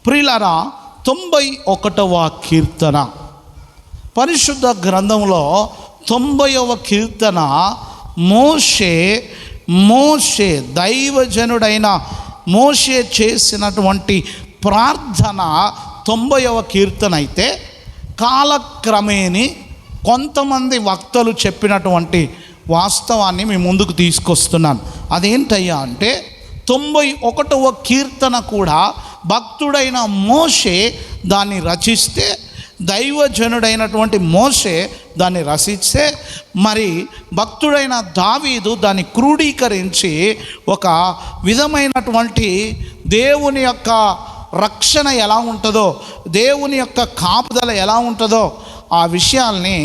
ప్రియులారా, 91వ కీర్తన పరిశుద్ధ గ్రంథంలో 90వ కీర్తన మోషే దైవజనుడైన మోషే చేసినటువంటి ప్రార్థన 90వ కీర్తన అయితే, కాలక్రమేణి కొంతమంది వక్తలు చెప్పినటువంటి వాస్తవాన్ని మీ ముందుకు తీసుకొస్తున్నాను. అదేంటయ్యా అంటే, 91వ కీర్తన కూడా భక్తుడైన మోషే దాన్ని రచిస్తే, దైవజనుడైనటువంటి మోషే దాన్ని రచిస్తే, మరి భక్తుడైన దావీదు దాన్ని క్రోడీకరించి ఒక విధమైనటువంటి దేవుని యొక్క రక్షణ ఎలా ఉంటుందో, దేవుని యొక్క కాపుదల ఎలా ఉంటుందో ఆ విషయాల్ని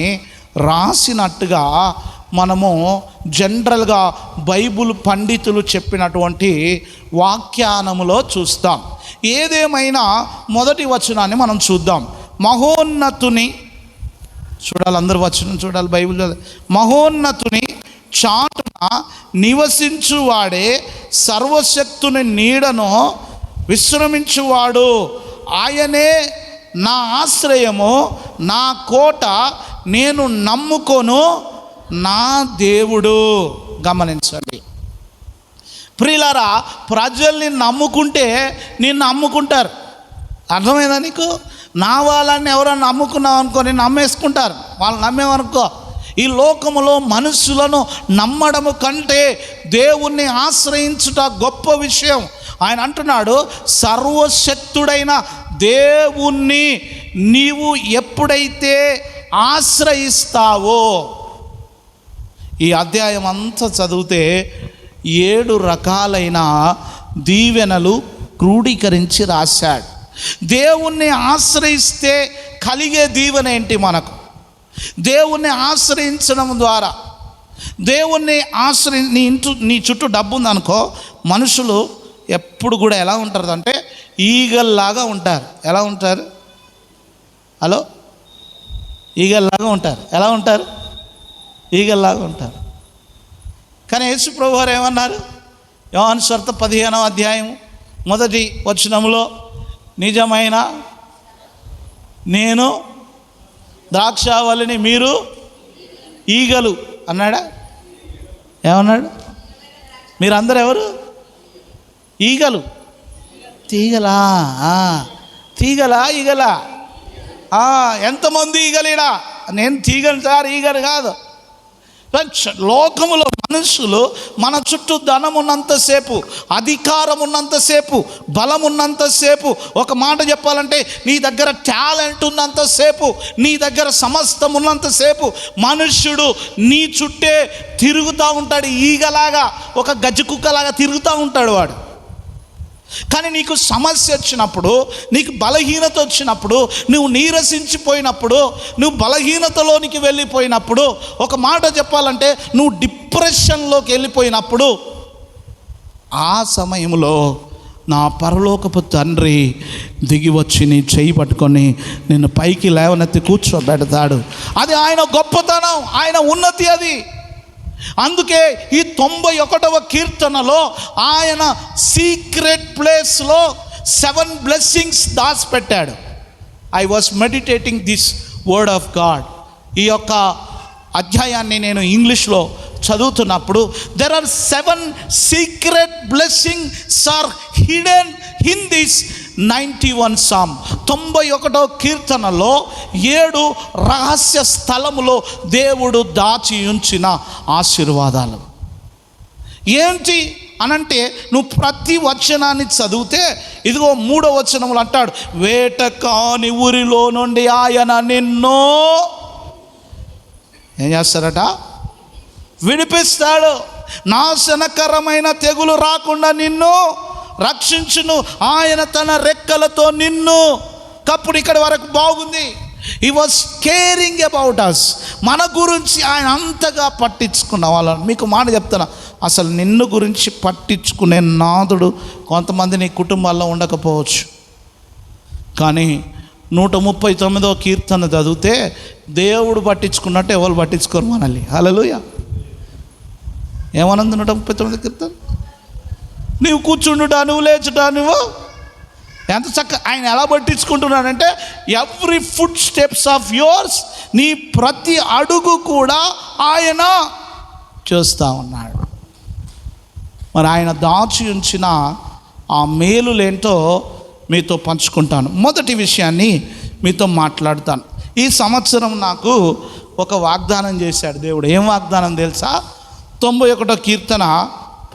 రాసినట్టుగా మనము జనరల్గా బైబుల్ పండితులు చెప్పినటువంటి వాక్యానములో చూస్తాం. ఏదేమైనా మొదటి వచనాన్ని మనం చూద్దాం. మహోన్నతుని చూడాలి, అందరూ వచనం చూడాలి బైబిల్. మహోన్నతుని చాటున నివసించువాడే, సర్వశక్తుని నీడను విశ్రమించువాడు, ఆయనే నా ఆశ్రయము, నా కోట, నేను నమ్ముకొను నా దేవుడు. గమనించండి ప్రియులారా, ప్రజల్ని నమ్ముకుంటే నిన్ను నమ్ముకుంటారు. అర్థమైందా నీకు? నా వాళ్ళని ఎవరన్నా నమ్ముకున్నావు అనుకో, నేను నమ్మేసుకుంటారు. వాళ్ళు నమ్మేమనుకో. ఈ లోకములో మనుషులను నమ్మడము కంటే దేవుణ్ణి ఆశ్రయించుట గొప్ప విషయం. ఆయన అంటున్నాడు, సర్వశక్తుడైన దేవుణ్ణి నీవు ఎప్పుడైతే ఆశ్రయిస్తావో, ఈ అధ్యాయం అంతా చదివితే 7 రకాలైన దీవెనలు క్రోడీకరించి రాశాడు. దేవుణ్ణి ఆశ్రయిస్తే కలిగే దీవెన ఏంటి? మనకు దేవుణ్ణి ఆశ్రయించడం ద్వారా, దేవుణ్ణి నీ చుట్టూ డబ్బు ఉందనుకో, మనుషులు ఎప్పుడు కూడా ఎలా ఉంటారు అంటే ఈగల్లాగా ఉంటారు. ఎలా ఉంటారు? హలో, ఈగల్లాగా ఉంటారు. ఎలా ఉంటారు? ఈగల్లాగా ఉంటారు. కానీ యేసు ప్రభు వారు ఏమన్నారు? యోహాను సువార్త 15వ అధ్యాయం 1వ వచనంలో, నిజమైన నేను ద్రాక్షావల్లిని, మీరు ఈగలు అన్నాడా? ఏమన్నాడు? మీరందరూ ఎవరు? ఈగలు. తీగలా? తీగలా ఈగలా? ఎంతమంది ఈగలేడా? నేను తీగను సార్, ఈగలు కాదు. లోకములో మనుషులు మన చుట్టూ ధనం ఉన్నంతసేపు, అధికారం ఉన్నంతసేపు, బలం ఉన్నంతసేపు, ఒక మాట చెప్పాలంటే నీ దగ్గర టాలెంట్ ఉన్నంతసేపు, నీ దగ్గర సమస్తం ఉన్నంతసేపు మనుష్యుడు నీ చుట్టే తిరుగుతూ ఉంటాడు. ఈగలాగా, ఒక గజ్జికుక్కలాగా తిరుగుతూ ఉంటాడు వాడు. కానీ నీకు సమస్య వచ్చినప్పుడు, నీకు బలహీనత వచ్చినప్పుడు, నువ్వు నీరసించిపోయినప్పుడు, నువ్వు బలహీనతలోనికి వెళ్ళిపోయినప్పుడు, ఒక మాట చెప్పాలంటే నువ్వు డిప్రెషన్లోకి వెళ్ళిపోయినప్పుడు, ఆ సమయంలో నా పరలోకపు తండ్రి దిగి వచ్చి నీ చెయ్యి పట్టుకొని నిన్ను పైకి లేవనెత్తి కూర్చోబెడతాడు. అది ఆయన గొప్పతనం, ఆయన ఉన్నతి అది. అందుకే ఈ 91వ కీర్తనలో ఆయన సీక్రెట్ ప్లేస్లో 7 బ్లెస్సింగ్స్ దాచిపెట్టాడు. I was meditating this word of God. ఈ యొక్క అధ్యాయాన్ని నేను ఇంగ్లీష్లో చదువుతున్నప్పుడు, there are 7 secret blessings are hidden in this 91 psalm. 91వ కీర్తనలో 7 రహస్య స్థలములో దేవుడు దాచి ఉంచిన ఆశీర్వాదాలు ఏంటి అనంటే, నువ్వు ప్రతి వచనాన్ని చదివితే, ఇదిగో 3వ వచనములు అంటాడు, వేట కాని ఊరిలో నుండి ఆయన నిన్ను ఏం చేస్తారట? విడిపిస్తాడు. నాశనకరమైన తెగులు రాకుండా నిన్ను రక్షించును. ఆయన తన రెక్కలతో నిన్ను కప్పుడు. ఇక్కడ వరకు బాగుంది. He was caring about us. మన గురించి ఆయన అంతగా పట్టించుకున్న వాళ్ళని. మీకు మాట చెప్తున్నా, అసలు నిన్ను గురించి పట్టించుకునే నాదుడు కొంతమంది నీ కుటుంబాల్లో ఉండకపోవచ్చు. కానీ 139వ కీర్తన చదివితే దేవుడు పట్టించుకున్నట్టు ఎవరు పట్టించుకోరు మనల్ని. హల్లెలూయా. ఏమన్నది 139వ కీర్తన? నీవు కూర్చుండుట, నువ్వు లేచుట, నువ్వు ఎంత చక్కగా ఆయన ఎలా పట్టించుకుంటున్నాడంటే every foot steps of yours, నీ ప్రతి అడుగు కూడా ఆయన చూస్తూ ఉన్నాడు. మరి ఆయన దాచి ఉంచిన ఆ మేలులేంటో మీతో పంచుకుంటాను. మొదటి విషయాన్ని మీతో మాట్లాడతాను. ఈ సంవత్సరం నాకు ఒక వాగ్దానం చేశాడు దేవుడు. ఏం వాగ్దానం తెలుసా? 91వ కీర్తన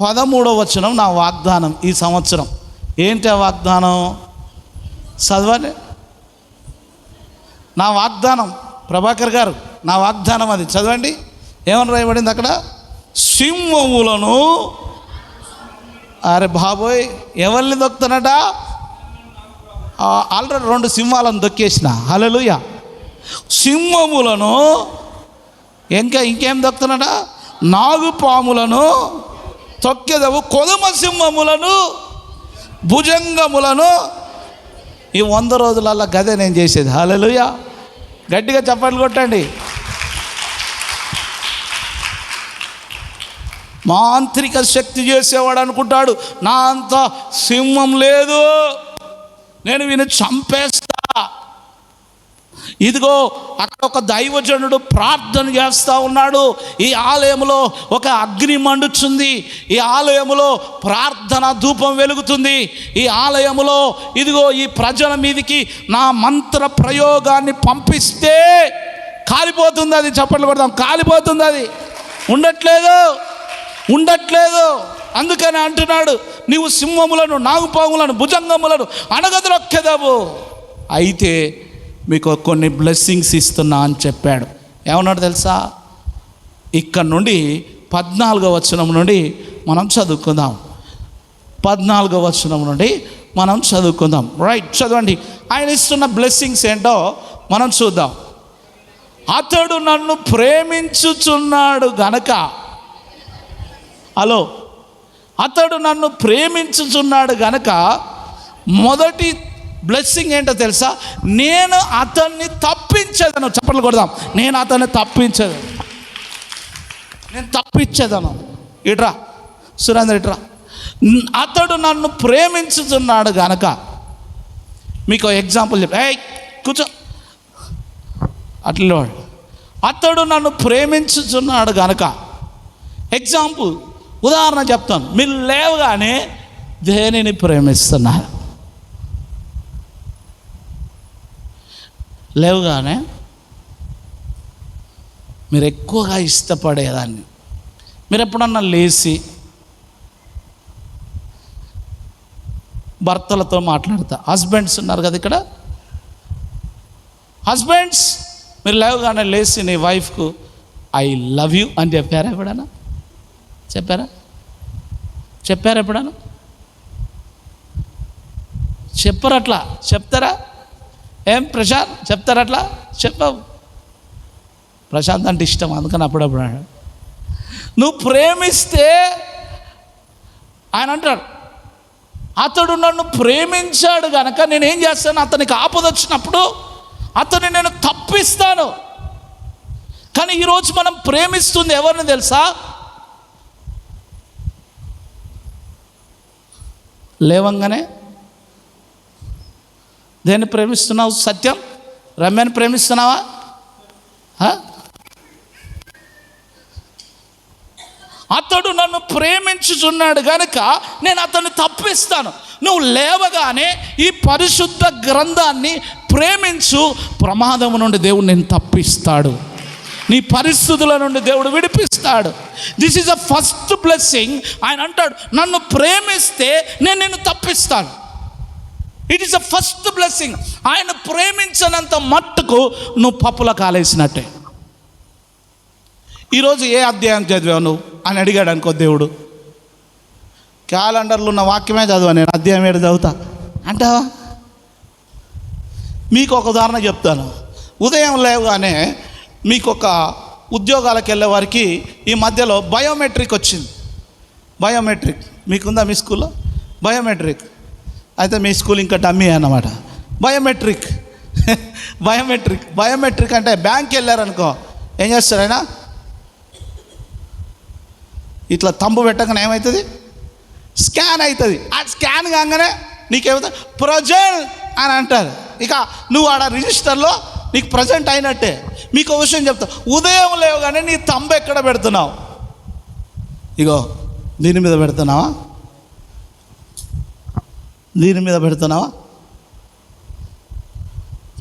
13వ వచనం నా వాగ్దానం ఈ సంవత్సరం. ఏంటి ఆ వాగ్దానం? చదవండి. నా వాగ్దానం ప్రభాకర్ గారు, నా వాగ్దానం అది చదవండి. ఏమని రాయబడింది అక్కడ? సింహములను, అరే బాబోయ్ ఎవరిని దొక్కుతానట? ఆల్రెడీ 2 సింహాలను దొక్కేసిన. హల్లెలూయా. సింహములను, ఇంకేం దొక్కుతానట? నాగుపాములను తొక్కెదవు, కొదమ సింహములను, భుజంగములను. ఈ 100 రోజులలో గదే నేను చేసేది. హల్లెలూయా. గట్టిగా చప్పట్లు కొట్టండి. మాంత్రిక శక్తి చేసేవాడు అనుకుంటాడు నా అంత సింహం లేదు, నేను వీని చంపేస్తా. ఇదిగో అక్కడ ఒక దైవజనుడు ప్రార్థన చేస్తూ ఉన్నాడు. ఈ ఆలయంలో ఒక అగ్ని మండుచుంది. ఈ ఆలయంలో ప్రార్థన ధూపం వెలుగుతుంది. ఈ ఆలయంలో ఇదిగో ఈ ప్రజల మీదకి నా మంత్ర ప్రయోగాన్ని పంపిస్తే కాలిపోతుంది అది. చప్పట్లు కొడదాం. కాలిపోతుంది అది. ఉండట్లేదు. అందుకని అంటున్నాడు, నీవు సింహములను, నాగుపాములను, భుజంగములను అణగద్రొక్కెదవు. అయితే మీకు కొన్ని బ్లెస్సింగ్స్ ఇస్తున్నా అని చెప్పాడు. ఏమన్నాడు తెలుసా? ఇక్కడ నుండి 14వ వచనం నుండి మనం చదువుకుందాం. 14వ వచనం నుండి మనం చదువుకుందాం. రైట్, చదవండి. ఆయన ఇస్తున్న బ్లెస్సింగ్స్ ఏంటో మనం చూద్దాం. అతడు నన్ను ప్రేమించుచున్నాడు గనక, అతడు నన్ను ప్రేమించుచున్నాడు గనక మొదటి బ్లెస్సింగ్ ఏంటో తెలుసా? నేను అతన్ని తప్పించేదను. చప్పట్లు కొడదాం. నేను అతన్ని తప్పించేదను. ఇట్రా సురేంద్ర, ఇట్రా. అతడు నన్ను ప్రేమించుచున్నాడు గనక. మీకు ఎగ్జాంపుల్ చెప్పి కూర్చో. అట్లా అతడు నన్ను ప్రేమించుచున్నాడు గనక. ఎగ్జాంపుల్, ఉదాహరణ చెప్తాను. మీరు లేవగానే దేనిని ప్రేమిస్తున్నారు? లేవగానే మీరు ఎక్కువగా ఇష్టపడేదాన్ని. మీరు ఎప్పుడన్నా లేచి భర్తలతో మాట్లాడతా, హస్బెండ్స్ ఉన్నారు కదా ఇక్కడ, హస్బెండ్స్ మీరు లేవగానే లేచి నీ వైఫ్కు ఐ లవ్ యూ అని చెప్పారా? ఎప్పుడన్నా చెప్పారా ఎప్పుడన్నా? చెప్పరు. అట్లా చెప్తారా? ఏం ప్రశాంత్ చెప్తారు? అట్లా చెప్పవు. ప్రశాంత్ అంటే ఇష్టం, అందుకని అప్పుడప్పుడు నువ్వు ప్రేమిస్తే ఆయన అంటాడు, అతడు నన్ను ప్రేమించాడు కనుక నేనేం చేస్తాను? అతనికి ఆపద వచ్చినప్పుడు అతన్ని నేను తప్పిస్తాను. కానీ ఈరోజు మనం ప్రేమిస్తుంది ఎవరిని తెలుసా? లేవంగానే దేన్ని ప్రేమిస్తున్నావు? సత్యం, రమ్యని ప్రేమిస్తున్నావా? అతడు నన్ను ప్రేమించుచున్నాడు కనుక నేను అతన్ని తప్పిస్తాను. నువ్వు లేవగానే ఈ పరిశుద్ధ గ్రంథాన్ని ప్రేమించు. ప్రమాదం నుండి దేవుడు నేను తప్పిస్తాడు. నీ పరిస్థితుల నుండి దేవుడు విడిపిస్తాడు. This is a first blessing. ఆయన అంటాడు, నన్ను ప్రేమిస్తే నేను నిన్ను తప్పిస్తాను. It is a first blessing. ఆయన ప్రేమించనంత మట్టుకు నువ్వు పప్పుల కాలేసినట్టే. ఈరోజు ఏ అధ్యాయం చదివావు నువ్వు అని అడిగాడు అనుకో దేవుడు, క్యాలెండర్లో ఉన్న వాక్యమే చదివా, నేను అధ్యాయం 7 చదువుతా అంటావా? మీకు ఒక ఉదాహరణ చెప్తాను. ఉదయం లేవగానే మీకు ఒక ఉద్యోగాలకు వెళ్ళే వారికి ఈ మధ్యలో బయోమెట్రిక్ వచ్చింది. బయోమెట్రిక్ మీకుందా మీ స్కూల్లో? బయోమెట్రిక్ అయితే మీ స్కూల్ ఇంకా డమ్మీ అన్నమాట. బయోమెట్రిక్ అంటే బ్యాంక్కి వెళ్ళారనుకో ఏం చేస్తారు ఆయన? ఇట్లా తంబు పెట్టగానే ఏమవుతుంది? స్కాన్ అవుతుంది. ఆ స్కాన్ కాగానే నీకేమవుతా ప్రజెంట్ అని అంటారు. ఇక నువ్వు ఆడ రిజిస్టర్లో నీకు ప్రజెంట్ అయినట్టే. మీకు ఒక విషయం చెప్తా, ఉదయం లేవగానే నీ తంబు ఎక్కడ పెడుతున్నావు? ఇగో దీని మీద పెడుతున్నావా? దీని మీద పెడుతున్నావా?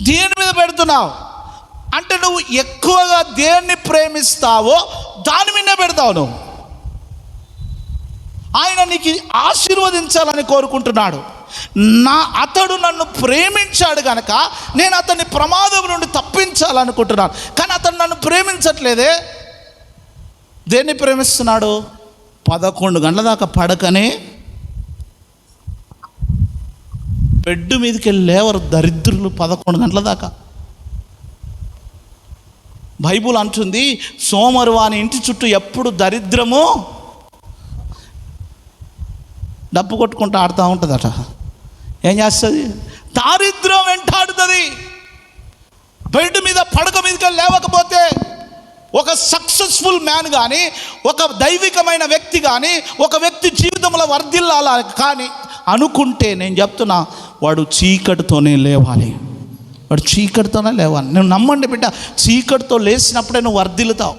దీని మీద పెడుతున్నావు అంటే నువ్వు ఎక్కువగా దేన్ని ప్రేమిస్తావో దాని మీదే పెడతావు నువ్వు. ఆయన నీకు ఆశీర్వదించాలని కోరుకుంటున్నాడు. అతడు నన్ను ప్రేమించాడు కనుక నేను అతన్ని ప్రమాదం నుండి తప్పించాలనుకుంటున్నాను. కానీ అతను నన్ను ప్రేమించట్లేదే. దేన్ని ప్రేమిస్తున్నాడు? 11 గంటల దాకా పడకనే బెడ్ మీదకి వెళ్ళి లేవరు దరిద్రులు 11 గంటల దాకా. బైబుల్ అంటుంది, సోమరు వాని ఇంటి చుట్టూ ఎప్పుడు దరిద్రము డప్పు కొట్టుకుంటూ ఆడుతూ ఉంటుందట. ఏం చేస్తుంది? దారిద్ర్యం వెంటాడుతుంది. బెడ్ మీద పడక మీదకి లేవకపోతే ఒక సక్సెస్ఫుల్ మ్యాన్ కానీ, ఒక దైవికమైన వ్యక్తి కానీ, ఒక వ్యక్తి జీవితంలో వర్ధిల్లాల కానీ అనుకుంటే నేను చెప్తున్నా, వాడు చీకటితోనే లేవాలి. వాడు చీకటితోనే లేవాలి. నువ్వు నమ్మండి బిడ్డ, చీకటితో లేచినప్పుడే నువ్వు వర్ధిల్లుతావు.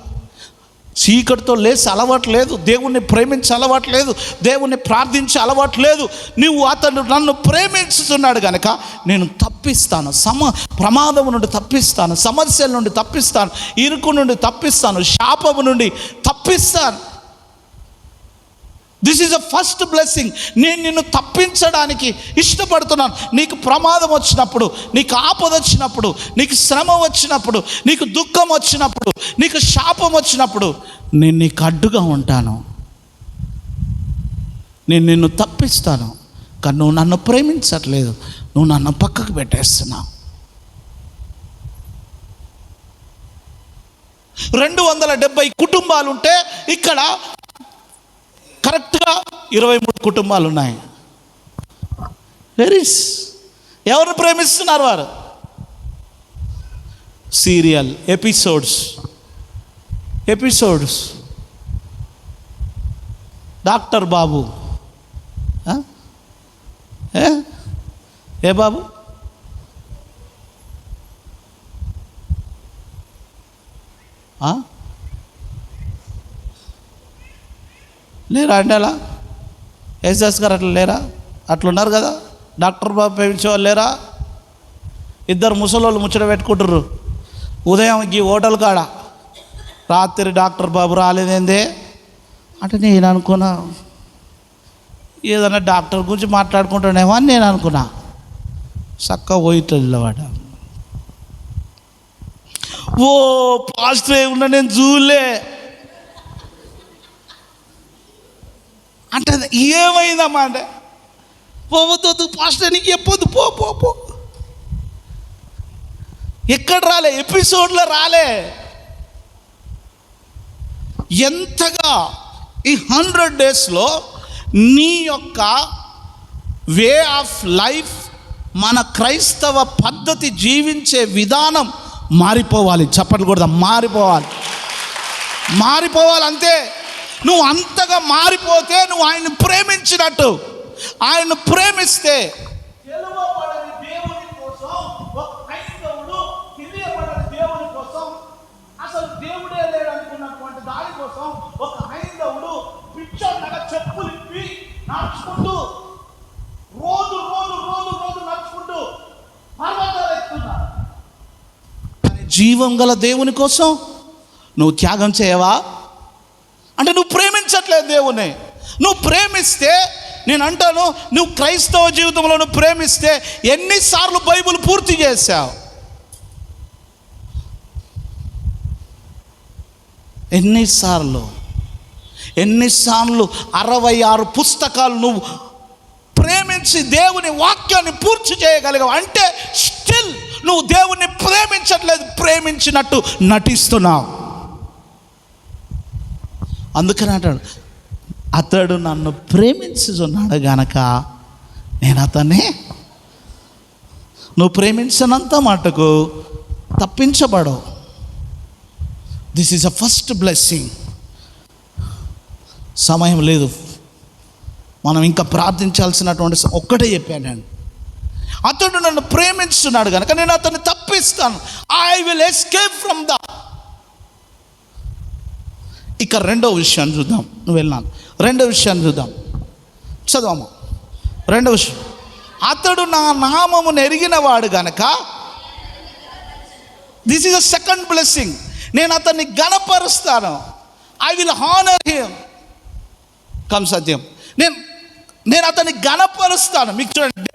చీకటితో లేచి అలవాట్లేదు, దేవుణ్ణి ప్రేమించి అలవాట్లేదు, దేవుణ్ణి ప్రార్థించి అలవాట్లేదు. నువ్వు అతను నన్ను ప్రేమించుతున్నాడు కనుక నేను తప్పిస్తాను, ప్రమాదం నుండి తప్పిస్తాను, సమస్యల నుండి తప్పిస్తాను, ఇరుకు నుండి తప్పిస్తాను, శాపము నుండి తప్పిస్తాను. This is a first blessing. నేను నిన్ను తప్పించడానికి ఇష్టపడుతున్నాను. నీకు ప్రమాదం వచ్చినప్పుడు, నీకు ఆపద వచ్చినప్పుడు, నీకు శ్రమ వచ్చినప్పుడు, నీకు దుఃఖం వచ్చినప్పుడు, నీకు శాపం వచ్చినప్పుడు నేను నీకు అడ్డుగా ఉంటాను. నేను నిన్ను తప్పిస్తాను. కానీ నువ్వు నన్ను ప్రేమించట్లేదు, నువ్వు నన్ను పక్కకు పెట్టేస్తున్నావు. 270 కుటుంబాలుంటే ఇక్కడ కరెక్ట్గా 23 కుటుంబాలు ఉన్నాయి. ఎవరు ప్రేమిస్తున్నారు? వారు సీరియల్ ఎపిసోడ్స్. డాక్టర్ బాబు, ఏ బాబు? లేరా అంటే అలా ఎస్ఎస్ గారు అట్లా లేరా? అట్లున్నారు కదా డాక్టర్ బాబు ప్రేమించేవాళ్ళు లేరా? 2 ముసలోళ్ళు ముచ్చట పెట్టుకుంటారు ఉదయం ఈ హోటల్ కాడ. రాత్రి డాక్టర్ బాబు రాలేదేందే అంటే నేను అనుకున్నా, ఏదైనా డాక్టర్ గురించి మాట్లాడుకుంటానేమో అని నేను అనుకున్నా. చక్కగా పోయిట్లవాడ ఓ పాస్టర్ ఏమున్నా నేను చూలే అంటే ఏమైందమ్మా అంటే, పోవద్దు పాస్టర్ నీకు చెప్పొద్దు, పో పో పో. ఎక్కడ రాలే, ఎపిసోడ్లో రాలే. ఎంతగా ఈ 100 డేస్లో నీ యొక్క వే ఆఫ్ లైఫ్, మన క్రైస్తవ పద్ధతి జీవించే విధానం మారిపోవాలి. చప్పట్లు కూడా మారిపోవాలి అంతే. నువ్వు అంతగా మారిపోతే నువ్వు ఆయన్ని ప్రేమించినట్టు. ఆయన్ని ప్రేమిస్తే తెలువబడని దేవుని కోసం, ఒక క్రైస్తవుడు తెలియబడని దేవుని కోసం, అసలు దేవుడే లేడనుకున్నటువంటి దానికోసం ఒక హైందవుడు పిచ్చోళ్ళగా చెప్పులు ఇప్పి నడుచుకుంటూ రోజు నడుచుకుంటూ పర్వతాలు ఎక్కుతున్నారు. జీవం గల దేవుని కోసం నువ్వు త్యాగం చేయవా అంటే నువ్వు ప్రేమించట్లేదు దేవుని. నువ్వు ప్రేమిస్తే, నేను అంటాను, నువ్వు క్రైస్తవ జీవితంలో నువ్వు ప్రేమిస్తే ఎన్నిసార్లు బైబిల్ పూర్తి చేశావు? ఎన్నిసార్లు 66 పుస్తకాలు నువ్వు ప్రేమించి దేవుని వాక్యాన్ని పూర్తి చేయగలిగావు అంటే స్టిల్ నువ్వు దేవుణ్ణి ప్రేమించట్లేదు, ప్రేమించినట్టు నటిస్తున్నావు. అందుకని అంటాడు, అతడు నన్ను ప్రేమించుచున్నాడు గనక నేను అతన్ని. నువ్వు ప్రేమించినంత మటుకు తప్పించబడవు. This is a first blessing. సమయం లేదు, మనం ఇంకా ప్రార్థించాల్సినటువంటి ఒక్కటే చెప్పాను నేను, అతడు నన్ను ప్రేమిస్తున్నాడు కనుక నేను అతన్ని తప్పిస్తాను. I will escape from the. ఇక రెండో విషయాన్ని చూద్దాం. నువ్వు వెళ్ళాను, రెండో విషయాన్ని చూద్దాం, చదవమ్మా. రెండో విషయం, అతడు నా నామమును ఎరిగిన వాడు గనక, this is a second blessing, నేను అతన్ని గణపరుస్తాను. I will honour him. కమ్ సత్యం, నేను అతన్ని గణపరుస్తాను. మీకు చూడండి,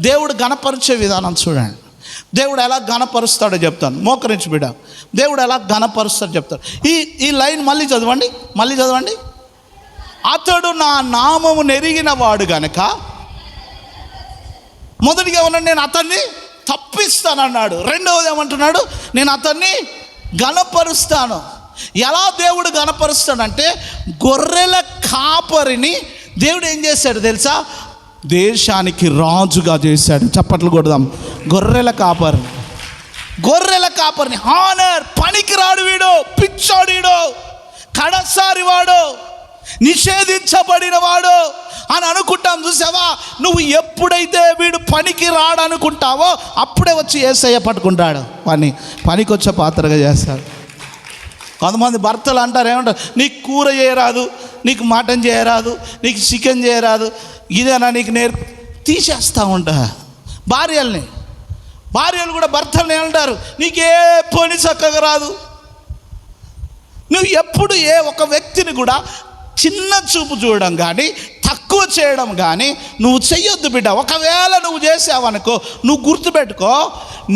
దేవుడు గణపరిచే విధానం చూడండి. దేవుడు ఎలా గణపరుస్తాడో చెప్తాను. మోకరించి బిడ్డ, దేవుడు ఎలా గణపరుస్తాడో చెప్తాడు. ఈ లైన్ మళ్ళీ చదవండి. అతడు నా నామమును ఎరిగిన వాడు గనక, మొదటిగా ఉన్నాడు నేను అతన్ని తప్పిస్తానన్నాడు. రెండవది ఏమంటున్నాడు, నేను అతన్ని గణపరుస్తాను. ఎలా దేవుడు గణపరుస్తాడంటే, గొర్రెల కాపరిని దేవుడు ఏం చేశాడు తెలుసా? దేశానికి రాజుగా చేశాడు. చప్పట్లు కొడదాం. గొర్రెల కాపరిని హానర్. పనికిరాడు వీడు, పిచ్చోడు వీడు, కడసారి వాడు, నిషేధించబడిన వాడు అని అనుకుంటాం. చూసావా, నువ్వు ఎప్పుడైతే వీడు పనికి రాడనుకుంటావో అప్పుడే వచ్చి యేసయ్య పట్టుకుంటాడు, పనికి వచ్చే పాత్రగా చేస్తాడు. కొంతమంది భర్తలు అంటారు, ఏమంటారు, నీకు కూర చేయరాదు, నీకు మటన్ చేయరాదు, నీకు చికెన్ చేయరాదు, ఇదేనా నీకు తీసేస్తూ ఉంటా. భార్యలు కూడా భర్తల్ని ఏమంటారు, నీకే పని చక్కగా రాదు. నువ్వు ఎప్పుడు ఒక వ్యక్తిని కూడా చిన్న చూపు చూడడం కానీ, తక్కువ చేయడం కానీ నువ్వు చెయ్యొద్దు బిడ్డ. ఒకవేళ నువ్వు చేసావనుకో, నువ్వు గుర్తుపెట్టుకో,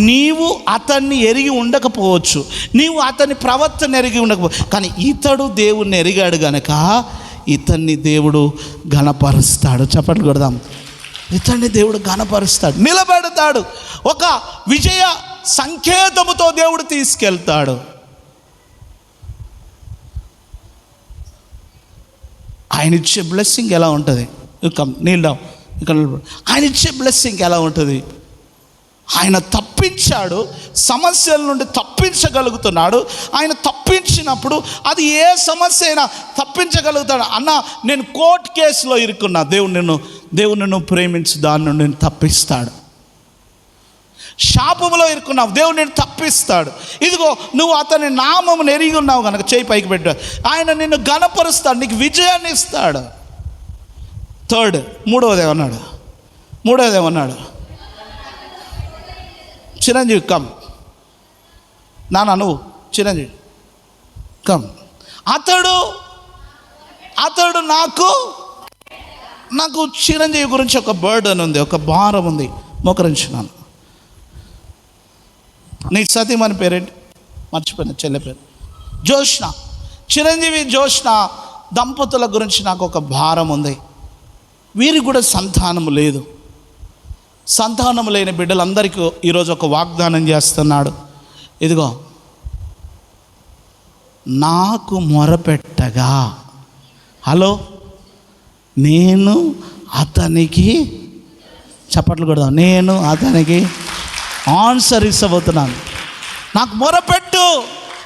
నీవు అతన్ని ఎరిగి ఉండకపోవచ్చు, నీవు అతని ప్రవర్తన ఎరిగి ఉండకపోవచ్చు, కానీ ఇతడు దేవుణ్ణి ఎరిగాడు గనక ఇతన్ని దేవుడు ఘనపరుస్తాడు. చప్పట్లు కొడదాం. ఇతన్ని దేవుడు ఘనపరుస్తాడు, నిలబెడతాడు. ఒక విజయ సంకేతముతో దేవుడు తీసుకెళ్తాడు. ఆయన ఇచ్చే బ్లెస్సింగ్ ఎలా ఉంటుంది? ఆయన ఇచ్చే బ్లెస్సింగ్ ఎలా ఉంటుంది? ఆయన తప్పించాడు, సమస్యల నుండి తప్పించగలుగుతున్నాడు. ఆయన తప్పించినప్పుడు అది ఏ సమస్య అయినా తప్పించగలుగుతాడు. అన్న, నేను కోర్టు కేసులో ఇరుక్కున్నా, దేవుడు నిన్ను ప్రేమించి దాని నుండి నేను తప్పిస్తాడు. శాపములో ఇరుక్కున్నావు, దేవుడు నేను తప్పిస్తాడు. ఇదిగో నువ్వు అతని నామమును ఎరిగి ఉన్నావు కనుక చేయి పైకి పెట్టాడు, ఆయన నిన్ను ఘనపరుస్తాడు, నీకు విజయాన్ని ఇస్తాడు. మూడవది ఏమన్నాడు? చిరంజీవి కమ్, నువ్వు చిరంజీవి కమ్. అతడు నాకు చిరంజీవి గురించి ఒక బర్డన్ ఉంది, ఒక భారం ఉంది. మోకరించున్నాను. నీ సతీమణి పేరేంటి? మర్చిపోయిన చెల్లె పేరు జోష్న. చిరంజీవి జోష్న దంపతుల గురించి నాకు ఒక భారం ఉంది. వీరికి కూడా సంతానము లేదు. సంతానం లేని బిడ్డలందరికీ ఈరోజు ఒక వాగ్దానం చేస్తున్నాడు. ఇదిగో, నాకు మొరపెట్టగా, హలో, నేను అతనికి, చప్పట్లు కొడదాం, నేను అతనికి ఆన్సర్ ఇవ్వబోతున్నాను. నాకు మొరపెట్టు,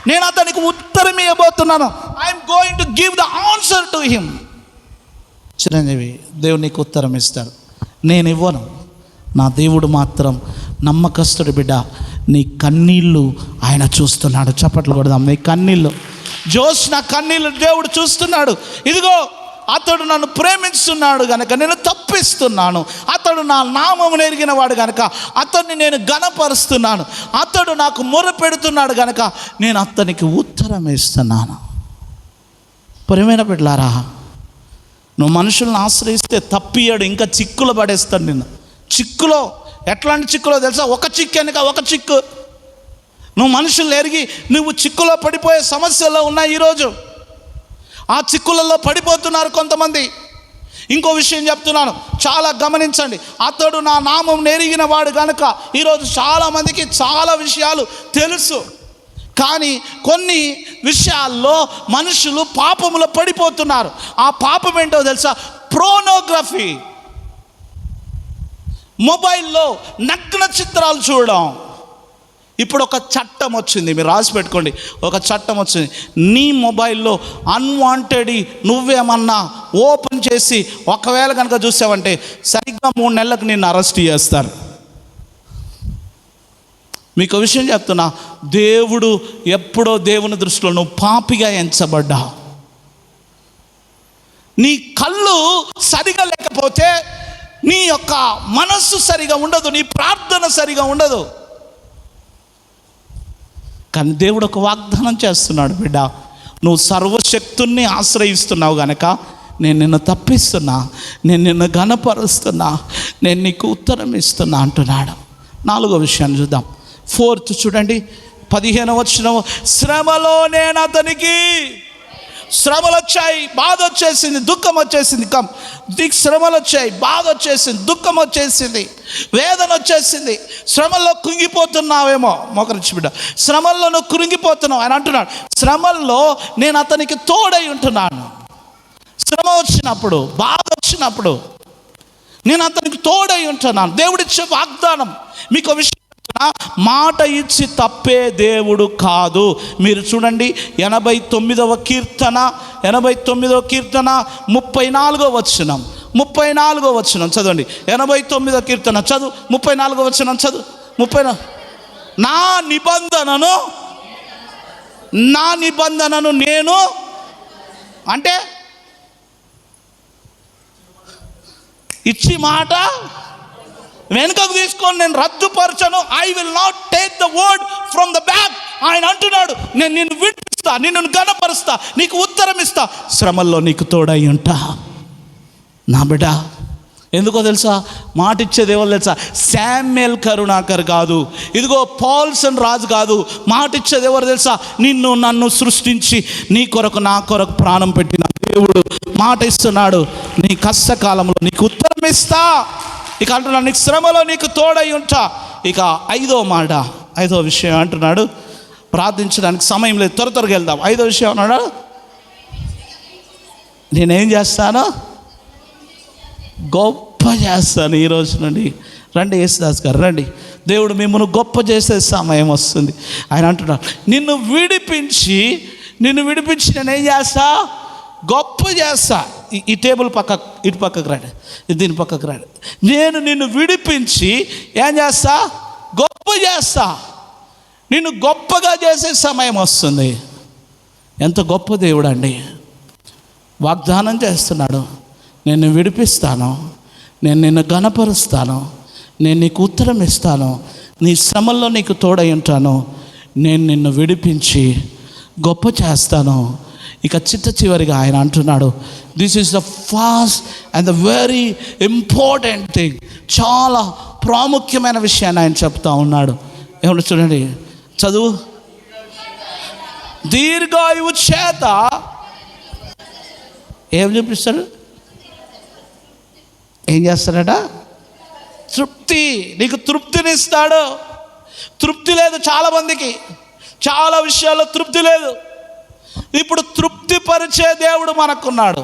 నేను అతనికి ఉత్తరం ఇవ్వబోతున్నాను. I'm going to give the answer to him. Chiranjeevi, దేవుడు నీకు ఉత్తరం ఇస్తాడు, నేను ఇవ్వను. నా దేవుడు మాత్రం నమ్మకస్తుడు బిడ్డ. నీ కన్నీళ్ళు ఆయన చూస్తున్నాడు. చప్పట్లు కొడదాం. నీ కన్నీళ్ళు, జోష్న కన్నీళ్ళు దేవుడు చూస్తున్నాడు. ఇదిగో, అతడు నన్ను ప్రేమిస్తున్నాడు గనక నేను తప్పిస్తున్నాను. అతడు నా నామమును ఎరిగిన వాడు గనక అతన్ని నేను ఘనపరుస్తున్నాను. అతడు నాకు మొర పెడుతున్నాడు గనక నేను అతనికి ఉత్తరం ఇస్తున్నాను. ప్రియమైన బిడ్డలారా, నువ్వు మనుషులను ఆశ్రయిస్తే తప్పియాడు, ఇంకా చిక్కులు పడేస్తాడు నిన్ను. చిక్కులో, ఎట్లాంటి చిక్కులో తెలుసా? ఒక చిక్కు వెనుక ఒక చిక్కు. నువ్వు మనుషులు ఎరిగి నువ్వు చిక్కులో పడిపోయే సమస్యల్లో ఉన్నాయి ఈరోజు. ఆ చిక్కులలో పడిపోతున్నారు కొంతమంది. ఇంకో విషయం చెప్తున్నాను, చాలా గమనించండి. అతడు నా నామం ఎరిగిన వాడు కనుక ఈరోజు చాలామందికి చాలా విషయాలు తెలుసు, కానీ కొన్ని విషయాల్లో మనుషులు పాపములో పడిపోతున్నారు. ఆ పాపం ఏంటో తెలుసా? పోర్నోగ్రఫీ. మొబైల్లో నగ్న చిత్రాలు చూడడం, ఇప్పుడు ఒక చట్టం వచ్చింది, మీరు రాసి పెట్టుకోండి. ఒక చట్టం వచ్చింది, నీ మొబైల్లో అన్వాంటెడ్ నువ్వేమన్నా ఓపెన్ చేసి ఒకవేళ కనుక చూసావంటే సరిగ్గా 3 నెలలకు నిన్ను అరెస్ట్ చేస్తారు. మీకు విషయం చెప్తున్నా, దేవుడు ఎప్పుడో దేవుని దృష్టిలో నువ్వు పాపిగా ఎంచబడ్డా. నీ కళ్ళు సరిగా లేకపోతే నీ యొక్క మనస్సు సరిగా ఉండదు, నీ ప్రార్థన సరిగా ఉండదు. కానీ దేవుడు ఒక వాగ్దానం చేస్తున్నాడు, బిడ్డ నువ్వు సర్వశక్తుల్ని ఆశ్రయిస్తున్నావు గనక నేను నిన్ను తప్పిస్తున్నా, నేను నిన్ను ఘనపరుస్తున్నా, నేను నీకు ఉత్తరం ఇస్తున్నా అంటున్నాడు. 4వ విషయాన్ని చూద్దాం. 4th చూడండి, 15వ వచనం. శ్రమలో నేను అతనికి, శ్రమలు వచ్చాయి, బాధ వచ్చేసింది, దుఃఖం వచ్చేసింది. శ్రమలు వచ్చాయి, బాధ వచ్చేసింది, దుఃఖం వచ్చేసింది, వేదన వచ్చేసింది. శ్రమల్లో కృంగిపోతున్నావేమో, మోకరించి బిడ్డ, శ్రమల్లో నువ్వు కృంగిపోతున్నావు. ఆయన అంటున్నాడు, శ్రమల్లో నేను అతనికి తోడై ఉంటున్నాను. శ్రమ వచ్చినప్పుడు, బాధ వచ్చినప్పుడు నేను అతనికి తోడై ఉంటున్నాను. దేవుడిచ్చే వాగ్దానం. మీకు విషయం, మాట ఇచ్చి తప్పే దేవుడు కాదు. మీరు చూడండి 89వ కీర్తన 34వ వచనం. 34వ వచనం చదవండి. 89వ కీర్తన చదువు, 34వ వచనం చదువు. 34 నా నిబంధనను నేను, అంటే ఇచ్చి మాట వెనుకకు తీసుకొని నేను రద్దుపరచను. I will not take the word from the back. ఆయన అంటున్నాడు, నేను నిన్ను విడిపిస్తా, నిన్ను ఘనపరుస్తా, నీకు ఉత్తరం ఇస్తా, శ్రమల్లో నీకు తోడై ఉంటా. నా బిడ్డ, ఎందుకో తెలుసా, మాట ఇచ్చేది ఎవరు తెలుసా? శామ్యుయల్ కరుణాకర్ కాదు, ఇదిగో పాల్సన్ రాజు కాదు. మాట ఇచ్చేది ఎవరు తెలుసా? నిన్ను నన్ను సృష్టించి నీ కొరకు నా కొరకు ప్రాణం పెట్టిన దేవుడు మాట ఇస్తున్నాడు, నీ కష్టకాలంలో నీకు ఉత్తరం ఇస్తా. ఇక అంటున్నాడు, నీకు శ్రమలో నీకు తోడై ఉంటా. ఇక 5వ మాట, 5వ విషయం అంటున్నాడు, ప్రార్థించడానికి సమయం లేదు, త్వరగా వెళ్దాం. 5వ విషయం అన్నాడు, నేనేం చేస్తాను? గొప్ప చేస్తాను ఈ రోజు నుండి. రండి యేసుదాస్ గారు, రండి. దేవుడు మిమ్మల్ని గొప్ప చేసే సమయం వస్తుంది. ఆయన అంటున్నాడు, నిన్ను విడిపించి నేనేం చేస్తా? గొప్ప చేస్తా. ఈ టేబుల్ ఇటు పక్కకు రండి, దీని పక్కకు రండి. నేను నిన్ను విడిపించి ఏం చేస్తా? గొప్ప చేస్తా. నిన్ను గొప్పగా చేసే సమయం వస్తుంది. ఎంత గొప్ప దేవుడు అండి! వాగ్దానం చేస్తున్నాడు, నేను విడిపిస్తాను, నేను నిన్ను ఘనపరుస్తాను, నేను నీకు ఉత్తరం ఇస్తాను, నీ శ్రమల్లో నీకు తోడై ఉంటాను, నేను నిన్ను విడిపించి గొప్ప చేస్తాను. ఇక చివరిగా ఆయన అంటున్నాడు, this is the fast and the very important thing. చాలా ప్రాముఖ్యమైన విషయాన్ని ఆయన చెప్తా ఉన్నాడు. ఏమన్నా చూడండి, చదువు. దీర్ఘాయువు చేత ఏం చూపిస్తాడు? ఏం చేస్తాడట? తృప్తి. నీకు తృప్తినిస్తాడు. తృప్తి లేదు చాలామందికి, చాలా విషయాల్లో తృప్తి లేదు. ఇప్పుడు తృప్తిపరిచే దేవుడు మనకున్నాడు.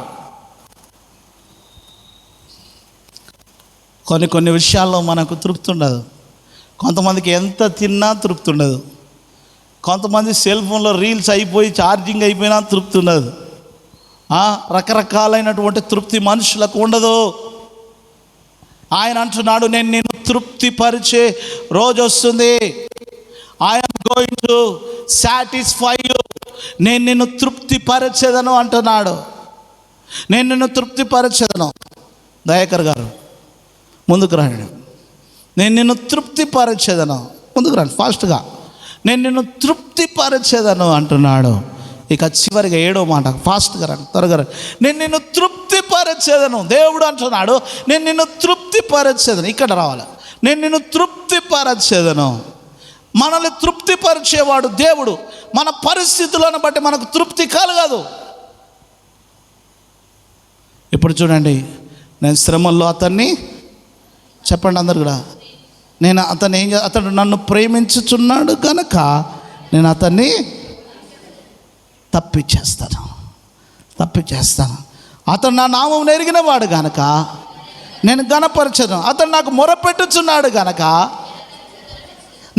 కొన్ని విషయాల్లో మనకు తృప్తి ఉండదు. కొంతమందికి ఎంత తిన్నా తృప్తి ఉండదు. కొంతమంది సెల్ ఫోన్లో రీల్స్ అయిపోయి ఛార్జింగ్ అయిపోయినా తృప్తి ఉండదు. రకరకాలైనటువంటి తృప్తి మనుషులకు ఉండదు. ఆయన అంటున్నాడు, నేను నిన్ను తృప్తిపరిచే రోజు వస్తుంది. I'm going to satisfy you. నేను నిన్ను తృప్తిపరచెదను అంటున్నాడు. నేను నిన్ను తృప్తిపరచెదను. దయాకర్ గారు ముందుకు రండి. నేను నిన్ను తృప్తిపరచెదను. ముందుకు రండి ఫాస్ట్గా. నేను నిన్ను తృప్తిపరచెదను అంటున్నాడు. ఇక చివరిగా 7వ మాట, ఫాస్ట్గా రండి, త్వరగా రండి. నేను నిన్ను తృప్తిపరచెదను. దేవుడు అంటున్నాడు, నేను నిన్ను తృప్తిపరచెదను. ఇక్కడ రావాలి. నేను నిన్ను తృప్తిపరచెదను. మనల్ని తృప్తిపరిచేవాడు దేవుడు. మన పరిస్థితులను బట్టి మనకు తృప్తి కలగదు. ఇప్పుడు చూడండి, నేను శ్రమల్లో అతన్ని, చెప్పండి అందరు కూడా, నేను అతడు నన్ను ప్రేమించుచున్నాడు కనుక నేను అతన్ని తప్పించేస్తాను. అతడు నా నామం ఎరిగిన వాడు గనక నేను ఘనపరచను. అతడు నాకు మొరపెట్టుచున్నాడు గనక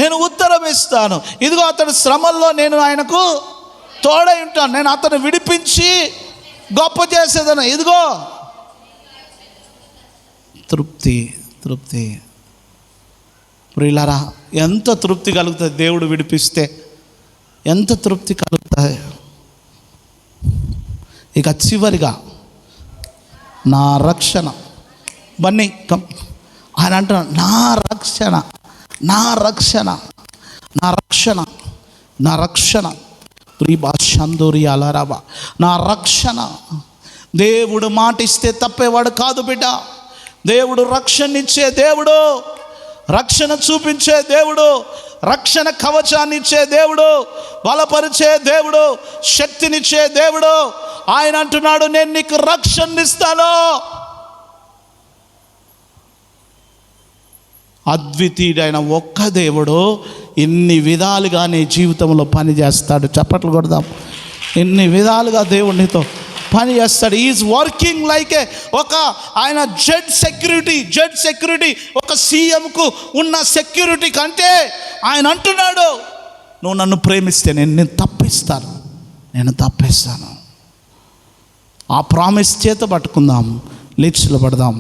నేను నేను ఉత్తరం ఇస్తాను. ఇదిగో అతడు శ్రమల్లో నేను ఆయనకు తోడై ఉంటాను. నేను అతను విడిపించి గొప్ప చేసేదను. ఇదిగో తృప్తి. తృప్తి ప్రియులారా, ఎంత తృప్తి కలుగుతుంది దేవుడు విడిపిస్తే, ఎంత తృప్తి కలుగుతుంది. ఇక చివరిగా నా రక్షణ బన్నీ ఆయన అంటున్నాడు, నా రక్షణ, నా రక్షణ, నా రక్షణ, నా రక్షణ ప్రీభాషందూరి అలరాబా, నా రక్షణ. దేవుడు మాటిస్తే తప్పేవాడు కాదు బిడ్డ. దేవుడు రక్షణ ఇచ్చే దేవుడు, రక్షణ చూపించే దేవుడు, రక్షణ కవచాన్ని ఇచ్చే దేవుడు, బలపరిచే దేవుడు, శక్తినిచ్చే దేవుడు. ఆయన అంటున్నాడు, నేను నీకు రక్షణ ఇస్తాను. అద్వితీయుడైన ఒక్క దేవుడు ఇన్ని విధాలుగా నీ జీవితంలో పని చేస్తాడు. చప్పట్లు కొడదాం. ఇన్ని విధాలుగా దేవుడు నీతో పని చేస్తాడు. ఈజ్ వర్కింగ్ లైక్ ఆయన జెడ్ సెక్యూరిటీ ఒక సీఎంకు ఉన్న సెక్యూరిటీ కంటే ఆయన అంటున్నాడు, నువ్వు నన్ను ప్రేమిస్తే నేను తప్పిస్తాను. ఆ ప్రామిస్ చేత పట్టుకుందాం, లిప్స్లో పడదాం,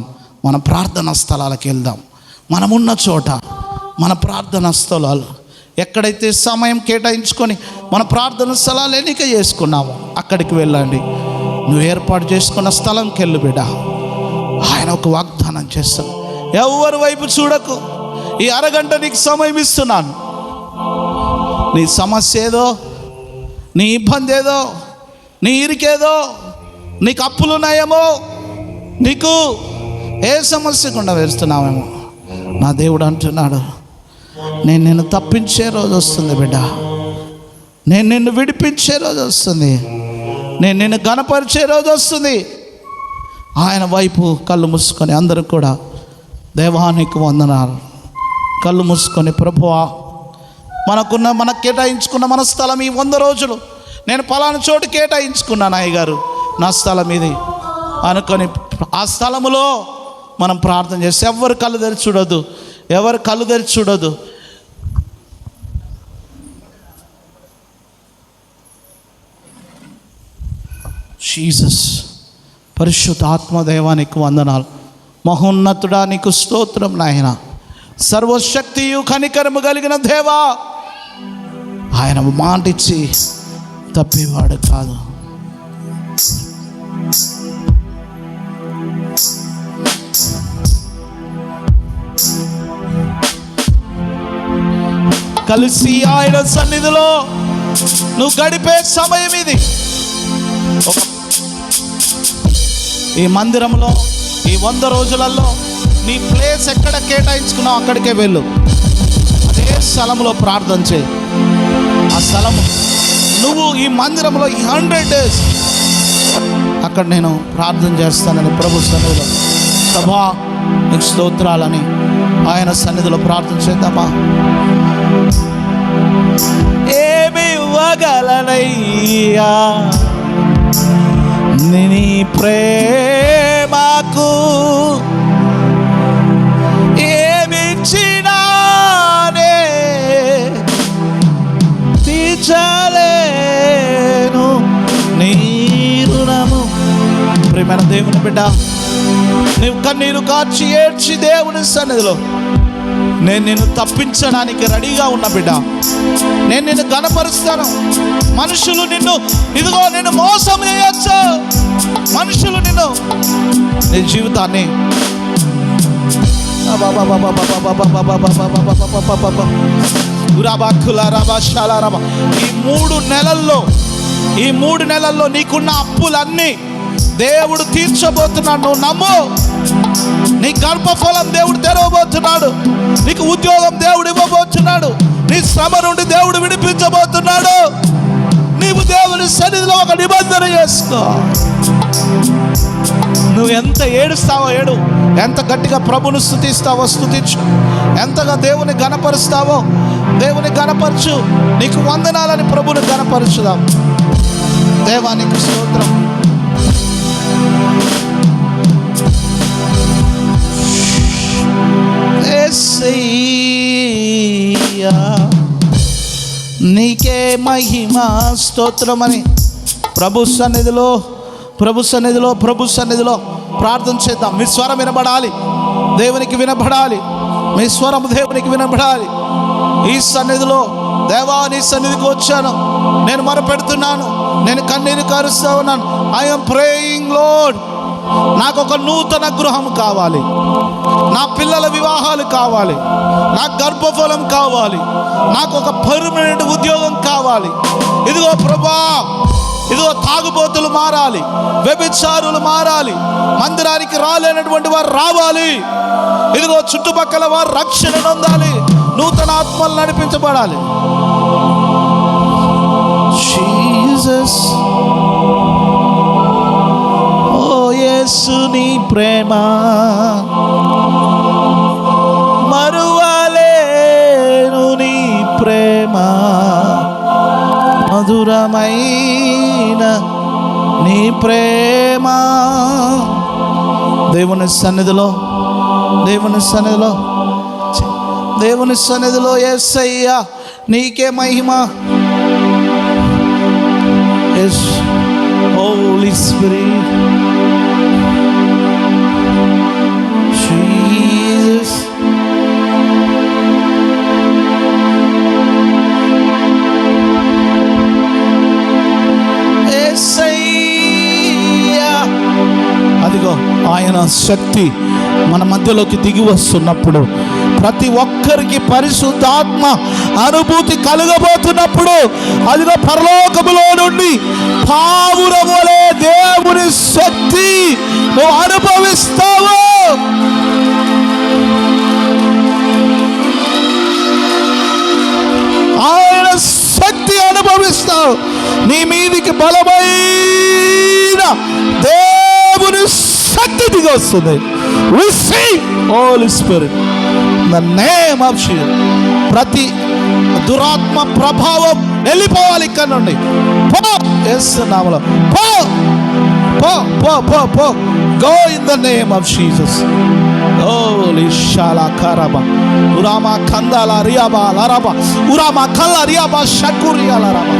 మన ప్రార్థనా స్థలాలకు వెళ్దాం. మనమున్న చోట మన ప్రార్థనా స్థలాలు ఎక్కడైతే సమయం కేటాయించుకొని మన ప్రార్థనా స్థలాలు ఎన్నిక చేసుకున్నామో అక్కడికి వెళ్ళండి. నువ్వు ఏర్పాటు చేసుకున్న స్థలంకి వెళ్ళు బిడ్డ. ఆయన ఒక వాగ్దానం చేస్తాను, ఎవరి వైపు చూడకు. ఈ అరగంట నీకు సమయం ఇస్తున్నాను. నీ సమస్య ఏదో, నీ ఇబ్బంది ఏదో, నీ ఇరికేదో, నీకు అప్పులున్నాయేమో, నీకు ఏ సమస్య గుండా వేస్తున్నావేమో, నా దేవుడు అంటున్నాడు, నేను నిన్ను తప్పించే రోజు వస్తుంది బిడ్డ. నేను నిన్ను విడిపించే రోజు వస్తుంది. నేను నిన్ను ఘనపరిచే రోజు వస్తుంది. ఆయన వైపు కళ్ళు మూసుకొని అందరూ కూడా దేవానికి వందనాలు. కళ్ళు మూసుకొని, ప్రభువా, మనకు కేటాయించుకున్న మన స్థలం ఈ 100 రోజులు నేను పలానా చోటు కేటాయించుకున్నాను అయ్యగారు, నా స్థలం ఇది అనుకొని ఆ స్థలములో మనం ప్రార్థన చేస్తే ఎవరు కళ్ళు తెరిచి చూడొద్దు. జీసస్, పరిశుద్ధ ఆత్మదేవానికి వందనాలు. మహోన్నతుడా నీకు స్తోత్రం నాయన. సర్వశక్తియు కనికరము కలిగిన దేవా, ఆయన మాటిచ్చి తప్పేవాడు కాదు. కలిసి ఆయన సన్నిధిలో నువ్వు గడిపే సమయం ఇది. ఈ మందిరంలో ఈ 100 రోజులలో నీ ప్లేస్ ఎక్కడ కేటాయించుకున్నావు అక్కడికే వెళ్ళు. అదే స్థలంలో ప్రార్థన చేయి. ఆ స్థలము నువ్వు ఈ మందిరంలో ఈ 100 days అక్కడ నేను ప్రార్థన చేస్తానని ప్రభు సన్నిధిలో, ప్రభా నీకు స్తోత్రాలని ఆయన సన్నిధిలో ప్రార్థన చేద్దామా? ఏమి ఇవ్వగలనయ్యా నీ ప్రేమకు, ఏమిచ్చినానే తీర్చలేను నీ రుణము. ప్రియమైన దేవుని బిడ్డ, నీవు కన్నీరు కార్చి ఏడ్చి దేవుని సన్నిధిలో, నేను నిన్ను తప్పించడానికి రెడీగా ఉన్న బిడ్డ. నేను నిన్ను ఘనపరుస్తాను. మనుషులు నిన్ను మోసం చేయొచ్చు. మనుషులు నీ జీవితాన్ని ఈ 3 నెలల్లో నీకున్న అప్పులన్నీ దేవుడు తీర్చబోతున్నాడు. నువ్వు నమ్ము. నీ గర్భఫలం దేవుడు తెరవబోతున్నాడు. నీకు ఉద్యోగం దేవుడు ఇవ్వబోతున్నాడు. నీ శ్రమ నుండి దేవుడు విడిపించబోతున్నాడు. నీవు దేవుని సన్నిధిలో ఒక నిబంధన చేసుకో. నువ్వు ఎంత ఏడుస్తావో ఏడు, ఎంత గట్టిగా ప్రభుని స్తుతిస్తావో స్తుతించు, ఎంతగా దేవుని ఘనపరుస్తావో దేవుని ఘనపరచు. నీకు వందనాలని ప్రభుని ఘనపరచుదాం. దేవానికి స్తోత్రం. యేసయ్యా యేసయ్యా నీకే మహిమ స్తోత్రమని ప్రభు సన్నిధిలో ప్రార్థన చేద్దాం. మీ స్వరం వినబడాలి, దేవునికి వినబడాలి. మీ స్వరం దేవునికి వినబడాలి. ఈ సన్నిధిలో దేవా నీ సన్నిధికి వచ్చాను, నేను మొరపెడుతున్నాను, నేను కన్నీరు కారుస్తా ఉన్నాను. ఐఎమ్ ప్రేయింగ్ లార్డ్, నాకు ఒక నూతన గృహం కావాలి, నా పిల్లల వివాహాలు కావాలి, నాకు గర్భఫలం కావాలి, నాకు ఒక పర్మనెంట్ ఉద్యోగం కావాలి. ఇదిగో ప్రభా, ఇదిగో తాగుబోతులు మారాలి, వ్యభిచారులు మారాలి, మందిరానికి రాలేనటువంటి వారు రావాలి. ఇదిగో చుట్టుపక్కల వారు రక్షణ పొందాలి, నూతన ఆత్మలు నడిపించబడాలి. జీసస్ ఓ యేసు నీ ప్రేమ మరువలేను, నీ ప్రేమ మధురమైన నీ ప్రేమ. దేవుని సన్నిధిలో యేసయ్యా నీకే మహిమ. yes holy spirit jesus యేసయ్యా అదిగో ఆయన శక్తి మన మధ్యలోకి దిగి వస్తున్నప్పుడు, ప్రతి ఒక్కరికి పరిశుద్ధాత్మ అనుభూతి కలగబోతున్నప్పుడు, అదిగో పరలోకములో నుండి పావురం వలె దేవుని శక్తి నువ్వు అనుభవిస్తావు. ఆయన శక్తి అనుభవిస్తావు. నీ మీదికి బలమైన దేవుని శక్తి దిగి వస్తుంది. Receive Holy Spirit in the name of Jesus. ప్రతి దురాత్మ ప్రభావం వెళ్ళిపోవాలి ఇక్కడ నుండి. పో యేసు నామములో పో పో పో పో పో. Go in the name of Jesus. Holy shala karaba urama kandala riaba laraba urama kala riaba shakuri alaraba.